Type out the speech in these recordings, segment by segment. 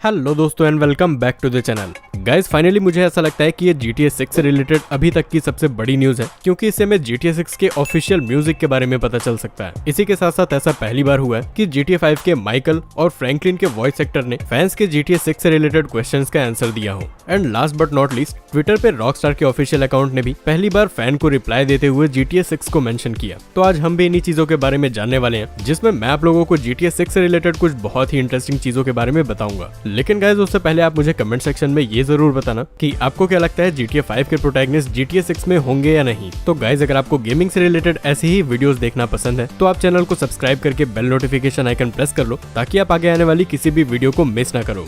Hello दोस्तों and welcome back to the channel. Guys finally मुझे ऐसा लगता है कि ये GTA 6 से रिलेटेड अभी तक की सबसे बड़ी न्यूज है, क्योंकि इससे हमें GTA 6 के ऑफिशियल म्यूजिक के बारे में पता चल सकता है। इसी के साथ साथ ऐसा पहली बार हुआ है कि GTA 5 के माइकल और फ्रैंकलिन के वॉइस एक्टर ने फैंस के GTA 6 से रिलेटेड क्वेश्चंस का आंसर दिया हो। And last but not least, Twitter पे रॉकस्टार के ऑफिशियल अकाउंट ने भी पहली बार फैन को रिप्लाई देते हुए GTA 6 को मेंशन किया। तो आज हम भी इन्हीं चीजों के बारे में जानने वाले हैं, जिसमें मैं आप लोगों को GTA 6 से रिलेटेड कुछ बहुत ही इंटरेस्टिंग चीजों के बारे में बताऊंगा। लेकिन गाइस उससे पहले आप मुझे कमेंट सेक्शन में ये जरूर बताना कि आपको क्या लगता है GTA 5 के प्रोटैगनिस्ट GTA 6 में होंगे या नहीं। तो गाइस अगर आपको गेमिंग से रिलेटेड ऐसी ही वीडियोस देखना पसंद है तो आप चैनल को सब्सक्राइब करके बेल नोटिफिकेशन आइकन प्रेस कर लो, ताकि आप आगे आने वाली किसी भी वीडियो को मिस ना करो।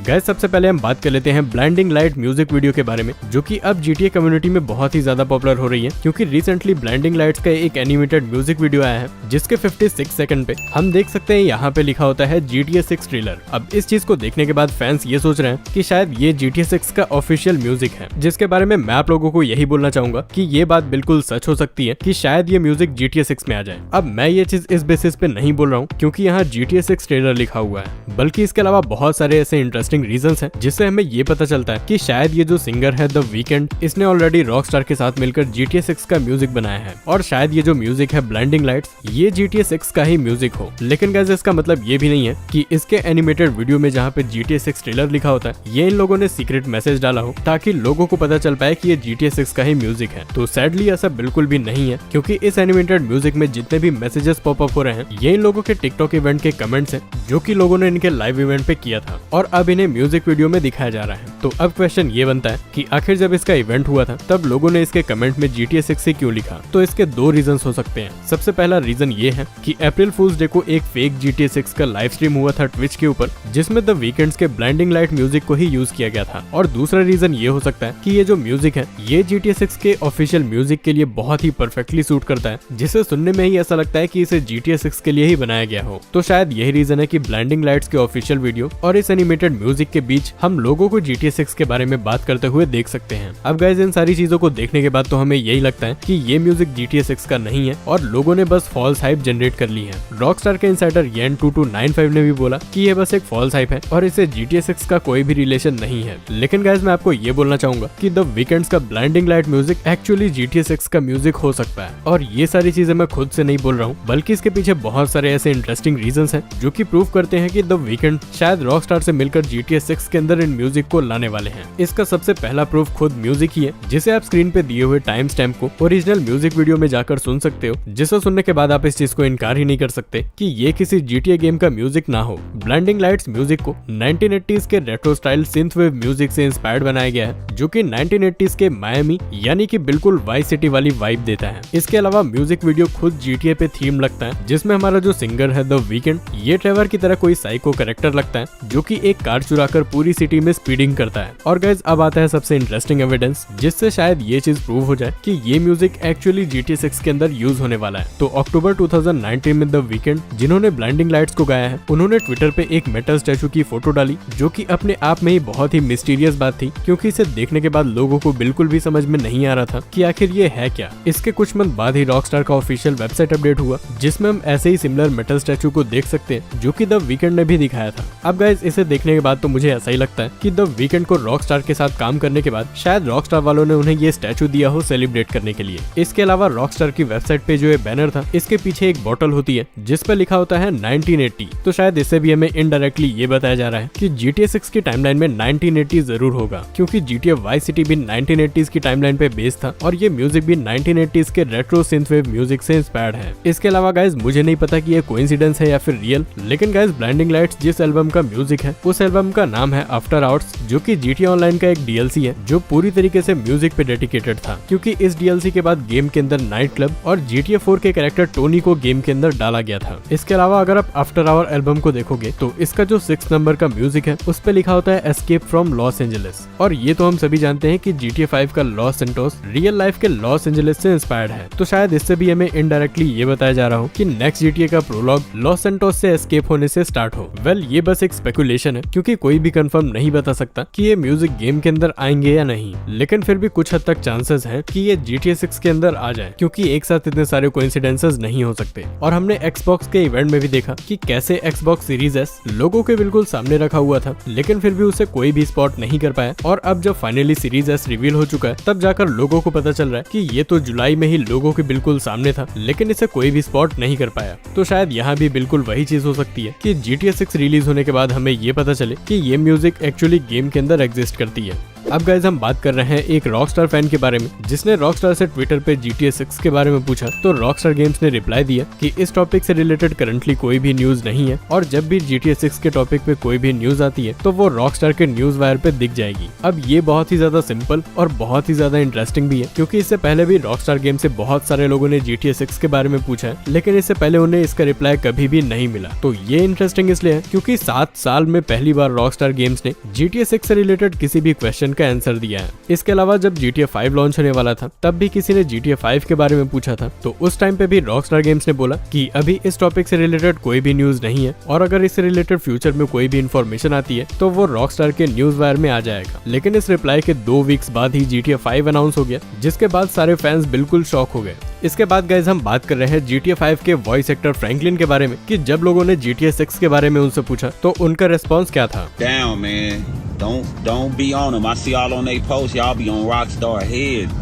गाइस सबसे पहले हम बात कर लेते हैं ब्लाइंडिंग लाइट म्यूजिक वीडियो के बारे में, जो कि अब GTA कम्युनिटी में बहुत ही ज्यादा पॉपुलर हो रही है, क्योंकि रिसेंटली ब्लाइंडिंग लाइट्स का एक एनिमेटेड म्यूजिक वीडियो आया है, जिसके 56 सेकंड पे हम देख सकते हैं यहाँ पे लिखा होता है GTA 6 ट्रेलर। अब इस चीज को देखने के बाद फैंस ये सोच रहे हैं कि शायद ये GTA 6 का ऑफिशियल म्यूजिक है, जिसके बारे में मैं आप लोगों को यही बोलना चाहूंगा कि ये बात बिल्कुल सच हो सकती है कि शायद ये म्यूजिक GTA 6 में आ जाए। अब मैं ये चीज इस बेसिस पे नहीं बोल रहा हूँ क्योंकि यहाँ GTA 6 ट्रेलर लिखा हुआ है, बल्कि इसके अलावा बहुत सारे ऐसे इंटरेस्टिंग रीजंस हैं जिससे हमें ये पता चलता है कि शायद ये जो सिंगर है द वीकेंड, इसने ऑलरेडी रॉकस्टार के साथ मिलकर GTA 6 का म्यूजिक बनाया है, और शायद ये जो म्यूजिक है ब्लाइंडिंग लाइट्स ये GTA 6 का ही म्यूजिक हो। लेकिन गाइस इसका मतलब ये भी नहीं है कि इसके एनिमेटेड वीडियो में जहाँ पे GTA 6 ट्रेलर लिखा होता है ये इन लोगों ने सीक्रेट मैसेज डाला हो ताकि लोगों को पता चल पाए कि ये GTA 6 का ही म्यूजिक है। तो सैडली ऐसा बिल्कुल भी नहीं है, क्योंकि इस एनिमेटेड म्यूजिक में जितने भी मैसेजेस पॉप अप हो रहे हैं ये इन लोगों के टिकटॉक इवेंट के कमेंट्स हैं, जो कि लोगों ने इनके लाइव इवेंट पे किया था और अब इन्हें म्यूजिक वीडियो में दिखाया जा रहा है। तो अब क्वेश्चन ये बनता है कि आखिर जब इसका इवेंट हुआ था तब लोगों ने इसके कमेंट में GTA 6 से क्यों लिखा। तो इसके दो रीजंस हो सकते हैं। सबसे पहला रीजन ये है कि अप्रैल फूल्स डे को एक फेक GTA 6 का लाइव स्ट्रीम हुआ था ट्विच के ऊपर, जिसमें द वीकेंड्स के ब्लाइंडिंग लाइट म्यूजिक को ही यूज किया गया था। और दूसरा रीजन ये हो सकता है कि ये जो म्यूजिक है ये GTA 6 के ऑफिशियल म्यूजिक के लिए बहुत ही परफेक्टली सूट करता है, जिसे सुनने में ही ऐसा लगता है कि इसे GTA 6 के लिए ही बनाया गया हो। तो शायद यही रीजन है कि ब्लाइंडिंग लाइट्स के ऑफिशियल वीडियो और इस एनिमेटेड म्यूजिक के बीच हम लोगों को GTA 6 के बारे में बात करते हुए देख सकते हैं। अब गाइस इन सारी चीजों को देखने के बाद तो हमें यही लगता है कि ये म्यूजिक GTA 6 का नहीं है और लोगों ने बस फॉल्स हाइप जनरेट कर ली है। रॉकस्टार के इनसाइडर YEN2295 ने भी बोला कि ये बस एक फॉल्स हाइप है और इसे GTA 6 का कोई भी रिलेशन नहीं है। लेकिन गाइस मैं आपको ये बोलना चाहूंगा कि द वीकेंड्स का blinding light music actually GTA 6 का म्यूजिक हो सकता है, और ये सारी चीजें मैं खुद से नहीं बोल रहा हूँ, बल्कि इसके पीछे बहुत सारे ऐसे इंटरेस्टिंग रीजंस हैं जो कि प्रूव करते हैं कि द वीकेंड शायद रॉकस्टार से मिलकर GTA 6 के अंदर इन म्यूजिक को लाने वाले हैं। इसका सबसे पहला प्रूफ खुद म्यूजिक ही है, जिसे आप स्क्रीन पे दिए हुए टाइम स्टैम्प को ओरिजिनल म्यूजिक वीडियो में जाकर सुन सकते हो, जिसे सुनने के बाद आप इस चीज को इनकार ही नहीं कर सकते कि ये किसी GTA गेम का म्यूजिक ना हो। ब्लाइंडिंग लाइट्स म्यूजिक को 1980s के रेट्रो स्टाइल सिंथवेव म्यूजिक से इंस्पायर्ड बनाया गया है, जो कि 1980s के मायामी यानी कि बिल्कुल वाइस सिटी वाली वाइब देता है। इसके अलावा म्यूजिक वीडियो खुद GTA पे थीम लगता है, जिसमें हमारा जो सिंगर है द वीकेंड ये ट्रेवर की तरह कोई साइको कैरेक्टर लगता है, जो कि एक कार चुराकर पूरी सिटी में स्पीडिंग करता है। और गाइस अब आता है सबसे इंटरेस्टिंग एविडेंस, जिससे शायद ये चीज प्रूव हो जाए कि ये म्यूजिक एक्चुअली GTA 6 के अंदर यूज होने वाला है। तो अक्टूबर 2019 में द वीकेंड, जिन्होंने ब्लाइंडिंग लाइट्स को गाया है, उन्होंने ट्विटर पे एक मेटल स्टैचू की फोटो डाली, जो कि अपने आप में ही बहुत ही मिस्टीरियस बात थी, क्योंकि इसे देखने के बाद लोगों को बिल्कुल भी समझ में नहीं आ रहा था कि आखिर ये है क्या। इसके कुछ मंथ बाद ही रॉकस्टार का ऑफिशियल वेबसाइट अपडेट हुआ, जिसमें हम ऐसे ही सिमिलर मेटल स्टैचू को देख सकते हैं, जो कि द वीकेंड ने भी दिखाया था। अब गाइस इसे देखने के बाद तो मुझे ऐसा ही लगता है कि द वीकेंड को रॉकस्टार के साथ काम करने के बाद शायद रॉकस्टार वालों ने उन्हें ये स्टैचू दिया हो सेलिब्रेट करने के लिए। इसके अलावा रॉकस्टार की वेबसाइट पे जो ये बैनर था, इसके पीछे एक बोतल होती है जिस पे लिखा होता है 1980। तो शायद इससे भी हमें इनडायरेक्टली ये बताया जा रहा है कि GTA 6 की टाइमलाइन में 1980 जरूर होगा, क्योंकि GTA वाइस सिटी भी 1980s की टाइमलाइन पे बेस्ड था और ये म्यूजिक भी 1980s के रेट्रो सिंथवेव म्यूजिक से इंस्पायर्ड है। इसके अलावा गाइस मुझे नहीं पता कि ये कोइंसिडेंस है या फिर रियल, लेकिन गाइस ब्लाइंडिंग लाइट्स जिस एल्बम का म्यूजिक है उस एल्बम का नाम है आफ्टर आवर्स, जो कि GTA ऑनलाइन का एक DLC है, जो पूरी तरीके से म्यूजिक पे डेडिकेटेड था, क्योंकि इस DLC के बाद गेम के अंदर नाइट क्लब और GTA 4 के कैरेक्टर टोनी को गेम के अंदर डाला गया था। इसके अलावा अगर आप आफ्टर आवर एल्बम को देखोगे तो इसका जो 6 नंबर का म्यूजिक है उस पे लिखा होता है एस्केप फ्रॉम लॉस एंजलिस, और ये तो हम सभी जानते हैं कि GTA 5 का लॉस सेंटोस रियल लाइफ के लॉस एंजलिस से इंस्पायर्ड है। तो शायद इससे भी हमें इनडायरेक्टली ये बताया जा रहा हो कि नेक्स्ट GTA का प्रोलॉग लॉस सेंटोस से एस्केप होने से स्टार्ट हो। वेल ये बस एक स्पेकुलेशन है, क्योंकि क्योंकि कोई भी कंफर्म नहीं बता सकता कि ये म्यूजिक गेम के अंदर आएंगे या नहीं, लेकिन फिर भी कुछ हद तक चांसेस हैं कि ये GTA 6 के अंदर आ जाए, क्योंकि एक साथ इतने सारे कोइंसिडेंसेस नहीं हो सकते। और हमने Xbox के इवेंट में भी देखा कि कैसे Xbox Series S लोगों के बिल्कुल सामने रखा हुआ था, लेकिन फिर भी उसे कोई भी स्पॉट नहीं कर पाया। और अब जब फाइनली Series S रिवील हो चुका है, तब जाकर लोगों को पता चल रहा है कि ये तो जुलाई में ही लोगों के बिल्कुल सामने था, लेकिन इसे कोई भी स्पॉट नहीं कर पाया। तो शायद यहाँ भी बिल्कुल वही चीज हो सकती है कि GTA 6 रिलीज होने के बाद हमें ये पता चले कि ये म्यूजिक एक्चुअली गेम के अंदर एग्जिस्ट करती है। अब गाइस हम बात कर रहे हैं एक रॉकस्टार फैन के बारे में, जिसने रॉकस्टार से ट्विटर पे GTA 6 के बारे में पूछा, तो रॉकस्टार गेम्स ने रिप्लाई दिया कि इस टॉपिक से रिलेटेड करंटली कोई भी न्यूज नहीं है, और जब भी GTA 6 के टॉपिक पे कोई भी न्यूज आती है तो वो रॉकस्टार के न्यूज वायर पे दिख जाएगी। अब ये बहुत ही ज्यादा सिंपल और बहुत ही ज्यादा इंटरेस्टिंग भी है, क्योंकि इससे पहले भी रॉकस्टार गेम से बहुत सारे लोगों ने GTA 6 के बारे में पूछा है, लेकिन इससे पहले उन्हें इसका रिप्लाई कभी भी नहीं मिला। तो ये इंटरेस्टिंग इसलिए है क्योंकि 7 साल में पहली बार रॉकस्टार गेम्स ने GTA 6 से रिलेटेड किसी भी क्वेश्चन का आंसर दिया है। इसके अलावा जब GTA 5 लॉन्च होने वाला था, तब भी किसी ने GTA 5 के बारे में पूछा था, तो उस टाइम पे भी रॉकस्टार गेम्स ने बोला कि अभी इस टॉपिक से रिलेटेड कोई भी न्यूज नहीं है, और अगर इससे रिलेटेड फ्यूचर में कोई भी इंफॉर्मेशन आती है तो वो रॉकस्टार के न्यूज वायर में आ जाएगा। लेकिन इस रिप्लाई के 2 वीक्स बाद ही GTA 5 अनाउंस हो गया, जिसके बाद सारे फैंस बिल्कुल शॉक हो गए। इसके बाद गाइज हम बात कर रहे हैं GTA 5 के वॉइस एक्टर फ्रैंकलिन के बारे में, कि जब लोगों ने GTA 6 के बारे में उनसे पूछा तो उनका रिस्पॉन्स क्या था। Down, man. Don't be on them. I see y'all on they posts. Y'all be on Rockstar head.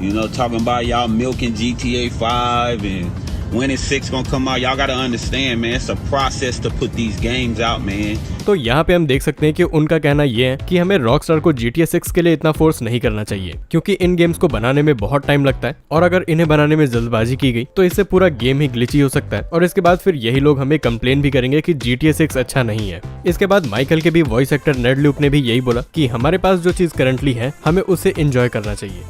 You know, talking about y'all milking GTA 5 and when is 6 gonna come out. Y'all gotta understand, man. It's a process to put these games out, man. तो यहाँ पे हम देख सकते हैं कि उनका कहना ये है कि हमें रॉकस्टार को GTA 6 के लिए इतना फोर्स नहीं करना चाहिए, क्योंकि इन गेम्स को बनाने में बहुत टाइम लगता है, और अगर इन्हें बनाने में जल्दबाजी की गई तो इससे पूरा गेम ही ग्लिची हो सकता है, और इसके बाद फिर यही लोग हमें कंप्लेन भी करेंगे कि GTA 6 अच्छा नहीं है। इसके बाद माइकल के भी वॉइस एक्टर नेड ल्यूक ने भी यही बोला कि हमारे पास जो चीज करंटली है हमें उसे एंजॉय करना चाहिए।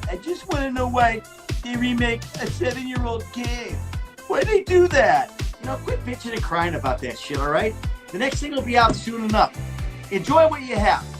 Why they do that? You know, quit bitching and crying about that shit, all right? The next thing will be out soon enough. Enjoy what you have.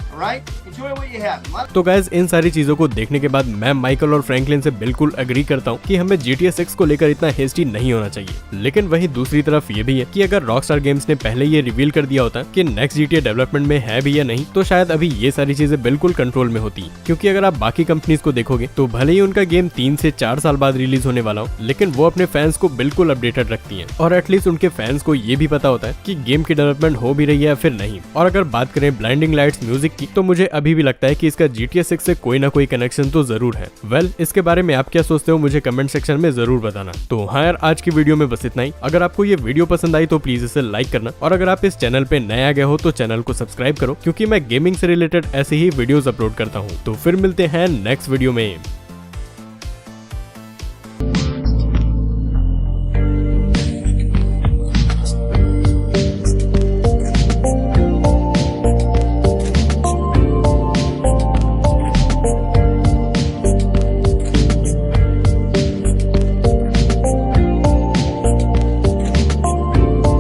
All right? Enjoy what you have. तो guys in सारी चीजों को देखने के बाद मैं Michael और Franklin से बिल्कुल एग्री करता हूँ कि हमें GTA 6 को लेकर इतना हेस्टी नहीं होना चाहिए। लेकिन वहीं दूसरी तरफ ये भी है कि अगर रॉकस्टार गेम्स ने पहले ये रिवील कर दिया होता कि नेक्स्ट GTA डेवलपमेंट में है भी या नहीं, तो शायद अभी ये सारी चीजें बिल्कुल कंट्रोल में होती। क्योंकि अगर आप बाकी कंपनीज को देखोगे तो भले ही उनका गेम 3 से 4 साल बाद रिलीज होने वाला हो, लेकिन वो अपने फैंस को बिल्कुल अपडेटेड रखती है, और एटलीस्ट उनके फैंस को ये भी पता होता है कि गेम की डेवलपमेंट हो भी रही है या फिर नहीं। और अगर बात करें ब्लाइंडिंग लाइट्स म्यूजिक की, तो मुझे अभी भी लगता है कि इसका GTA 6 से कोई ना कोई कनेक्शन तो जरूर है। वेल, इसके बारे में आप क्या सोचते हो मुझे कमेंट सेक्शन में जरूर बताना। तो हाँ यार, आज की वीडियो में बस इतना ही। अगर आपको ये वीडियो पसंद आई तो प्लीज इसे लाइक करना, और अगर आप इस चैनल पे नए आ गए हो तो चैनल को सब्सक्राइब करो, क्योंकि मैं गेमिंग से रिलेटेड ऐसे ही वीडियोस अपलोड करता हूँ। तो फिर मिलते हैं नेक्स्ट वीडियो में।